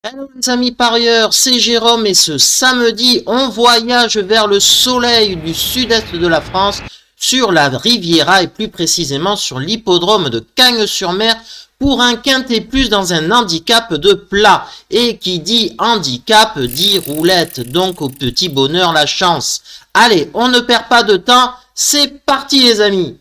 Hello les amis parieurs, c'est Jérôme et ce samedi, on voyage vers le soleil du sud-est de la France, sur la Riviera et plus précisément sur l'hippodrome de Cagnes-sur-Mer pour un quintet plus dans un handicap de plat. Et qui dit handicap dit roulette, donc au petit bonheur la chance. Allez, on ne perd pas de temps, c'est parti les amis!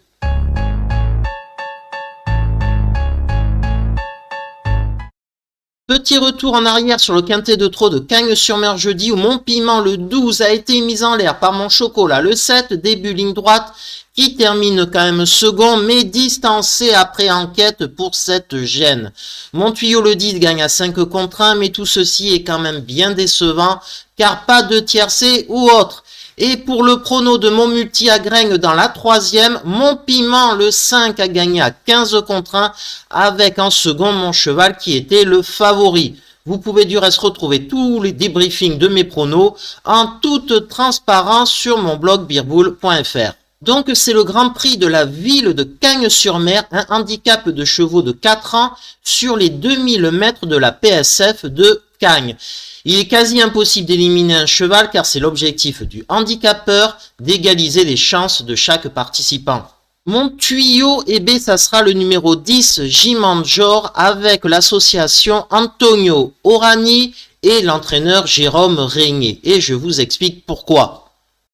Petit retour en arrière sur le quintet de trot de Cagnes-sur-Mer jeudi où mon piment le 12 a été mis en l'air par mon chocolat le 7, début ligne droite, qui termine quand même second mais distancé après enquête pour cette gêne. Mon tuyau le 10 gagne à 5 contre 1 mais tout ceci est quand même bien décevant car pas de tiercé ou autre. Et pour le prono de mon multi à Graigne dans la troisième, mon piment le 5 a gagné à 15 contre 1 avec en second mon cheval qui était le favori. Vous pouvez du reste retrouver tous les débriefings de mes pronos en toute transparence sur mon blog beerbull.fr. Donc c'est le Grand Prix de la ville de Cagnes-sur-Mer, un handicap de chevaux de 4 ans sur les 2000 mètres de la PSF de Cagnes. Il est quasi impossible d'éliminer un cheval car c'est l'objectif du handicapeur d'égaliser les chances de chaque participant. Mon tuyau, ça sera le numéro 10, Jimanjor, avec l'association Antonio Orani et l'entraîneur Jérôme Régnier. Et je vous explique pourquoi.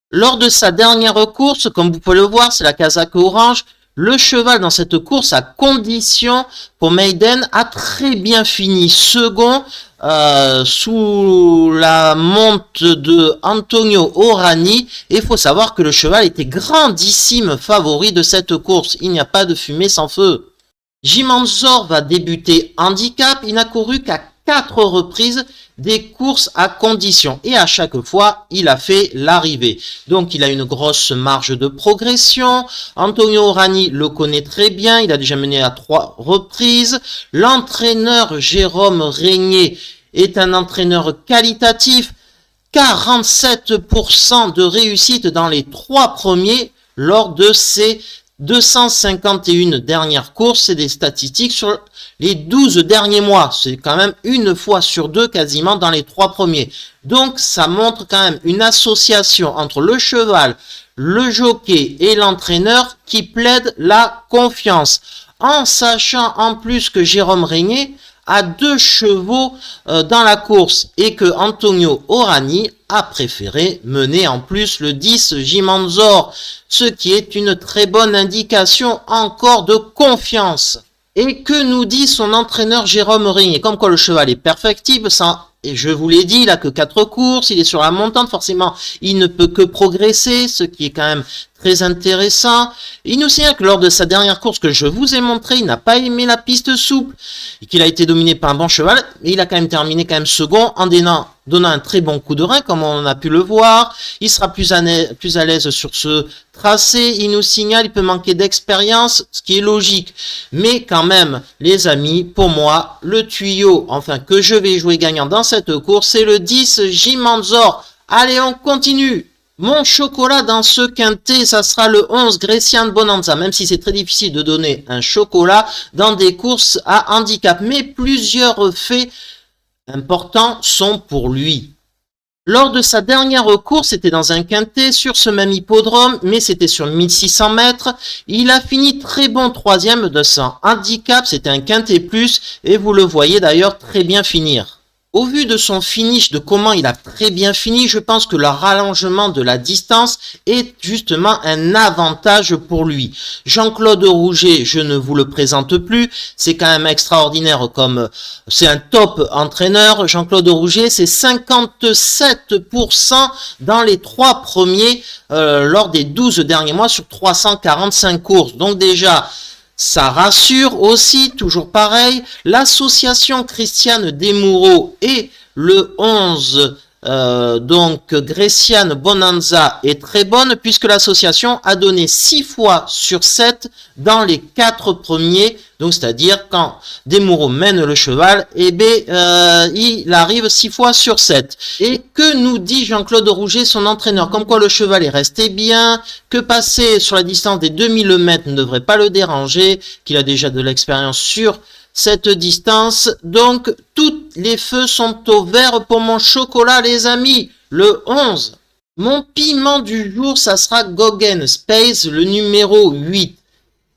Lors de sa dernière course, comme vous pouvez le voir, c'est la casaque orange, le cheval dans cette course à condition pour Maiden a très bien fini second sous la monte de Antonio Orani. Et il faut savoir que le cheval était grandissime favori de cette course. Il n'y a pas de fumée sans feu. Jimanzor va débuter handicap. Il n'a couru qu'à 4 reprises des courses à condition et à chaque fois il a fait l'arrivée, donc il a une grosse marge de progression. Antonio Orani le connaît très bien, il a déjà mené à 3 reprises. L'entraîneur Jérôme Régnier est un entraîneur qualitatif, 47% de réussite dans les 3 premiers lors de ses 251 dernières courses. C'est des statistiques sur les 12 derniers mois. C'est quand même une fois sur 2 quasiment dans les 3 premiers. Donc ça montre quand même une association entre le cheval, le jockey et l'entraîneur qui plaide la confiance. En sachant en plus que Jérôme Régnier a 2 chevaux dans la course et que Antonio Orani a préféré mener en plus le 10 Jimanzor, ce qui est une très bonne indication encore de confiance. Et que nous dit son entraîneur Jérôme Régnier? Comme quoi le cheval est perfectible, et je vous l'ai dit, il a que 4 courses, il est sur la montante, forcément il ne peut que progresser, ce qui est quand même très intéressant. Il nous signale que lors de sa dernière course que je vous ai montré, il n'a pas aimé la piste souple et qu'il a été dominé par un bon cheval, mais il a quand même terminé second en donnant un très bon coup de rein comme on a pu le voir. Il sera plus à l'aise sur ce tracé. Il nous signale il peut manquer d'expérience, ce qui est logique, mais quand même les amis, pour moi le tuyau que je vais jouer gagnant dans cette course, c'est le 10 Jimanzor. Allez, on continue. Mon chocolat dans ce quintet, ça sera le 11 Grecian Bonanza, même si c'est très difficile de donner un chocolat dans des courses à handicap. Mais plusieurs faits importants sont pour lui. Lors de sa dernière course, c'était dans un quintet sur ce même hippodrome, mais c'était sur 1600 mètres. Il a fini très bon 3e de son handicap, c'était un quintet plus, et vous le voyez d'ailleurs très bien finir. Au vu de son finish, de comment il a très bien fini, je pense que le rallongement de la distance est justement un avantage pour lui. Jean-Claude Rouget, je ne vous le présente plus, c'est quand même extraordinaire comme c'est un top entraîneur. Jean-Claude Rouget, c'est 57% dans les 3 premiers lors des 12 derniers mois sur 345 courses. Donc déjà, ça rassure aussi, toujours pareil, l'association Christiane Desmoureaux et le 11 Grecian Bonanza est très bonne puisque l'association a donné 6 fois sur 7 dans les 4 premiers. Donc c'est-à-dire quand Desmoureaux mène le cheval, il arrive 6 fois sur 7. Et que nous dit Jean-Claude Rouget, son entraîneur? Comme quoi le cheval est resté bien, que passer sur la distance des 2000 mètres ne devrait pas le déranger, qu'il a déjà de l'expérience sur cette distance. Donc tout les feux sont au vert pour mon chocolat, les amis. Le 11. Mon piment du jour, ça sera Goggen Space, le numéro 8.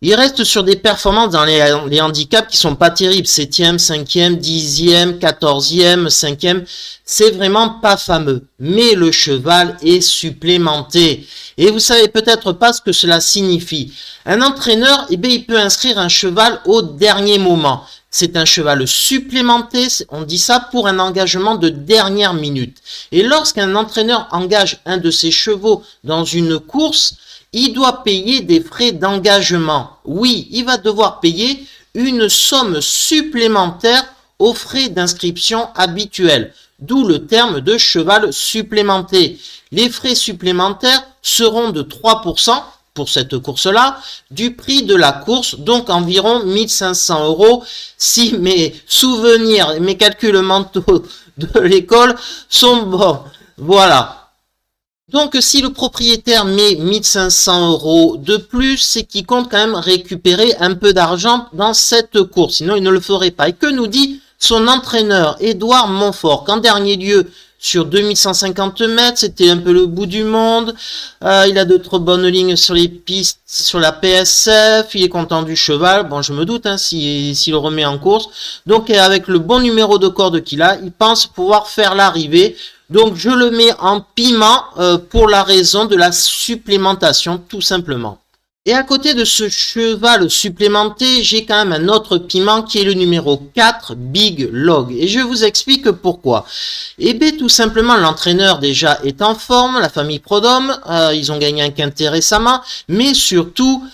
Il reste sur des performances dans les handicaps qui sont pas terribles. 7e, 5e, 10e, 14e, 5e. C'est vraiment pas fameux. Mais le cheval est supplémenté. Et vous savez peut-être pas ce que cela signifie. Un entraîneur, eh bien, il peut inscrire un cheval au dernier moment. C'est un cheval supplémenté, on dit ça pour un engagement de dernière minute. Et lorsqu'un entraîneur engage un de ses chevaux dans une course, il doit payer des frais d'engagement. Oui, il va devoir payer une somme supplémentaire aux frais d'inscription habituels, d'où le terme de cheval supplémenté. Les frais supplémentaires seront de 3% pour cette course-là, du prix de la course, donc environ 1500 €, si mes souvenirs et mes calculs mentaux de l'école sont bons. Voilà. Donc, si le propriétaire met 1500 € de plus, c'est qu'il compte quand même récupérer un peu d'argent dans cette course. Sinon, il ne le ferait pas. Et que nous dit son entraîneur, Édouard Montfort, qu'en dernier lieu, sur 2150 mètres, c'était un peu le bout du monde. Il a de trop bonnes lignes sur les pistes, sur la PSF. Il est content du cheval. Bon, je me doute s'il le remet en course. Donc, avec le bon numéro de corde qu'il a, il pense pouvoir faire l'arrivée. Donc, je le mets en piment pour la raison de la supplémentation, tout simplement. Et à côté de ce cheval supplémenté, j'ai quand même un autre piment qui est le numéro 4, Big Log. Et je vous explique pourquoi. Eh bien, tout simplement, l'entraîneur déjà est en forme, la famille Prodhomme, ils ont gagné un quintet récemment, mais surtout,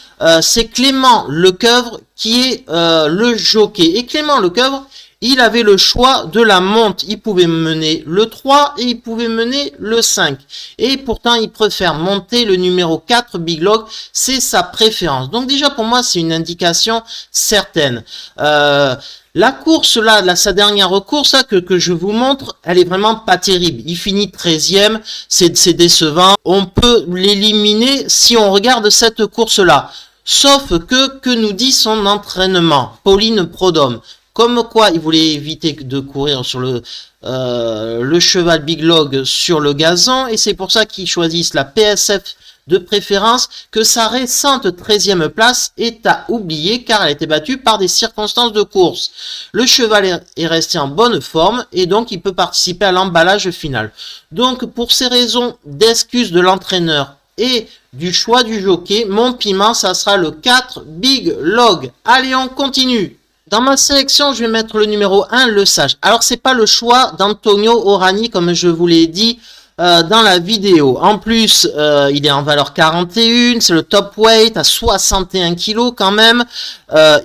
c'est Clément Lecoeuvre qui est le jockey. Et Clément Lecoeuvre, il avait le choix de la monte. Il pouvait mener le 3 et il pouvait mener le 5. Et pourtant, il préfère monter le numéro 4, Big Log. C'est sa préférence. Donc déjà, pour moi, c'est une indication certaine. La course là, sa dernière course là, que je vous montre, elle est vraiment pas terrible. Il finit 13e, c'est décevant. On peut l'éliminer si on regarde cette course-là. Sauf que nous dit son entraînement, Pauline Prodhomme. Comme quoi, il voulait éviter de courir sur le cheval Big Log sur le gazon. Et c'est pour ça qu'ils choisissent la PSF de préférence, que sa récente 13e place est à oublier car elle a été battue par des circonstances de course. Le cheval est resté en bonne forme et donc il peut participer à l'emballage final. Donc pour ces raisons d'excuse de l'entraîneur et du choix du jockey, mon piment, ça sera le 4 Big Log. Allez, on continue. Dans ma sélection, je vais mettre le numéro 1, le Sage. Alors, c'est pas le choix d'Antonio Orani, comme je vous l'ai dit dans la vidéo. En plus, il est en valeur 41, c'est le top weight à 61 kg quand même.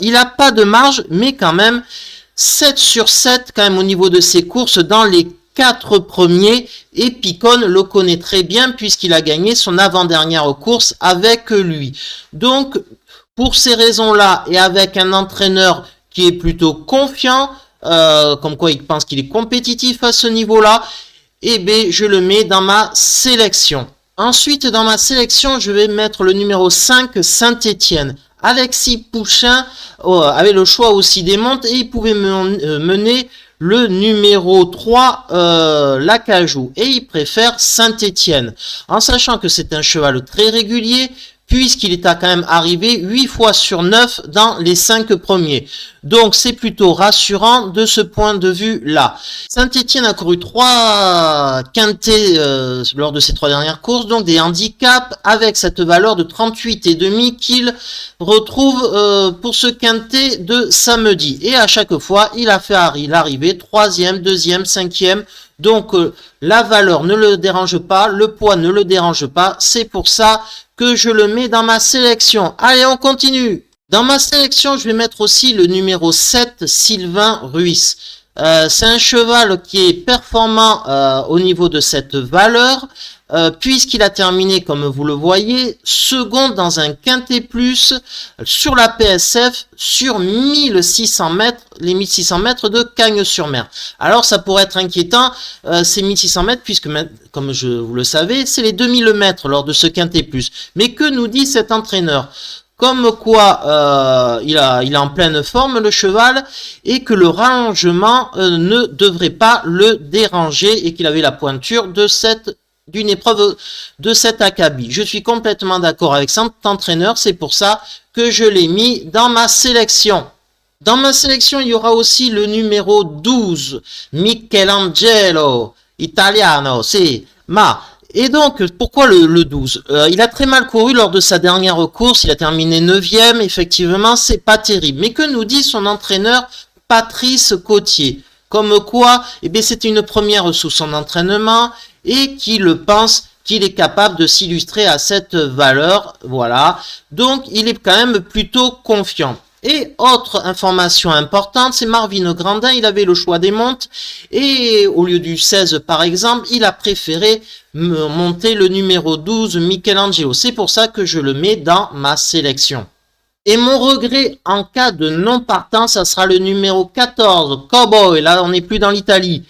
Il a pas de marge, mais quand même, 7 sur 7 quand même au niveau de ses courses dans les 4 premiers. Et Picon le connaît très bien puisqu'il a gagné son avant-dernière course avec lui. Donc, pour ces raisons-là et avec un entraîneur qui est plutôt confiant, comme quoi il pense qu'il est compétitif à ce niveau-là, et bien je le mets dans ma sélection. Ensuite, dans ma sélection, je vais mettre le numéro 5, Saint-Étienne. Alexis Pouchin avait le choix aussi des montes et il pouvait mener le numéro 3, l'Acajou. Et il préfère Saint-Étienne, en sachant que c'est un cheval très régulier, puisqu'il est quand même arrivé 8 fois sur 9 dans les 5 premiers. Donc c'est plutôt rassurant de ce point de vue-là. Saint-Étienne a couru 3 quintets lors de ses 3 dernières courses, donc des handicaps avec cette valeur de 38,5 qu'il retrouve pour ce quintet de samedi. Et à chaque fois, il a fait l'arrivée 3e, 2e, 5e. Donc la valeur ne le dérange pas, le poids ne le dérange pas, c'est pour ça que je le mets dans ma sélection. Allez, on continue. Dans ma sélection, je vais mettre aussi le numéro 7, Sylvain Ruiz. C'est un cheval qui est performant au niveau de cette valeur, puisqu'il a terminé, comme vous le voyez, second dans un quintet plus sur la PSF sur 1600 mètres, les 1600 mètres de Cagnes-sur-Mer. Alors ça pourrait être inquiétant, ces 1600 mètres, puisque comme vous le savez, c'est les 2000 mètres lors de ce quintet plus. Mais que nous dit cet entraîneur? comme quoi il est en pleine forme le cheval et que le rallongement ne devrait pas le déranger et qu'il avait la pointure d'une épreuve de cet acabit. Je suis complètement d'accord avec cet entraîneur, c'est pour ça que je l'ai mis dans ma sélection. Dans ma sélection, il y aura aussi le numéro 12, Michelangelo, italiano, c'est ma. Et donc, pourquoi le 12 il a très mal couru lors de sa dernière course, il a terminé 9e, effectivement, c'est pas terrible. Mais que nous dit son entraîneur Patrice Cotier? Comme quoi, eh bien, c'était une première sous son entraînement et qu'il pense qu'il est capable de s'illustrer à cette valeur, voilà. Donc, il est quand même plutôt confiant. Et autre information importante, c'est Marvin Grandin, il avait le choix des montes et au lieu du 16 par exemple, il a préféré monter le numéro 12 Michelangelo. C'est pour ça que je le mets dans ma sélection. Et mon regret en cas de non partant, ça sera le numéro 14, Cowboy. Là, on n'est plus dans l'Italie.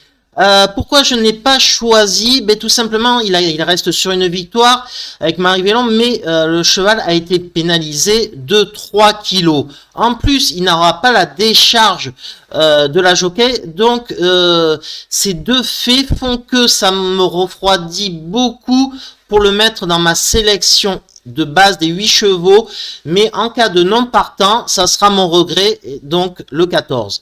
Pourquoi je n'ai pas choisi? Ben, tout simplement, il reste sur une victoire avec Marie Vélon, mais le cheval a été pénalisé de 3 kilos. En plus, il n'aura pas la décharge de la jockey, donc ces deux faits font que ça me refroidit beaucoup pour le mettre dans ma sélection de base des 8 chevaux, mais en cas de non partant, ça sera mon regret, donc le 14.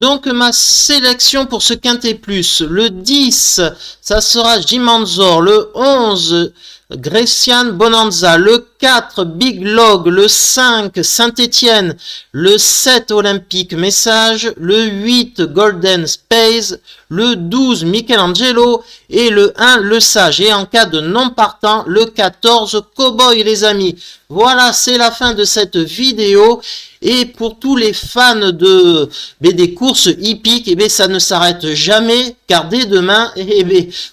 Donc ma sélection pour ce quintet plus, le 10, ça sera Jimanzor, le 11, Grecian Bonanza, le 4, Big Log, le 5, Saint-Étienne, le 7, Olympique Message, le 8, Golden Space, le 12, Michelangelo et le 1, le Sage. Et en cas de non partant, le 14, Cowboy les amis. Voilà, c'est la fin de cette vidéo. Et pour tous les fans des courses hippiques, ça ne s'arrête jamais, car dès demain,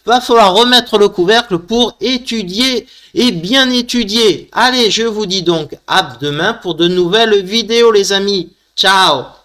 va falloir remettre le couvercle pour étudier et bien étudier. Allez, je vous dis donc à demain pour de nouvelles vidéos les amis. Ciao!